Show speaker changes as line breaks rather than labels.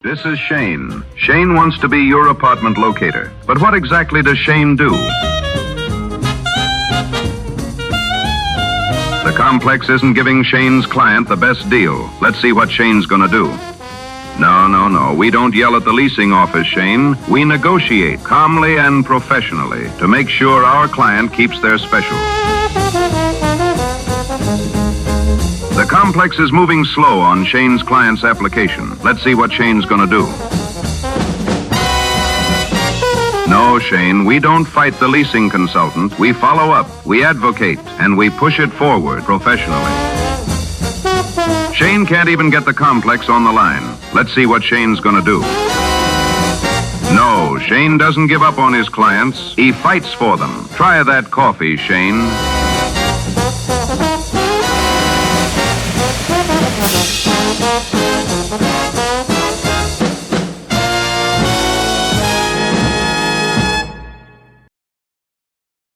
This is Shane. Shane wants to be your apartment locator. But what exactly does Shane do? The complex isn't giving Shane's client the best deal. Let's see what Shane's gonna do. No. We don't yell at the leasing office, Shane. We negotiate calmly and professionally to make sure our client keeps their special. The complex is moving slow on Shane's client's application. Let's see what Shane's gonna do. No, Shane, we don't fight the leasing consultant. We follow up, we advocate, and we push it forward professionally. Shane can't even get the complex on the line. Let's see what Shane's gonna do. No, Shane doesn't give up on his clients. He fights for them. Try that coffee, Shane.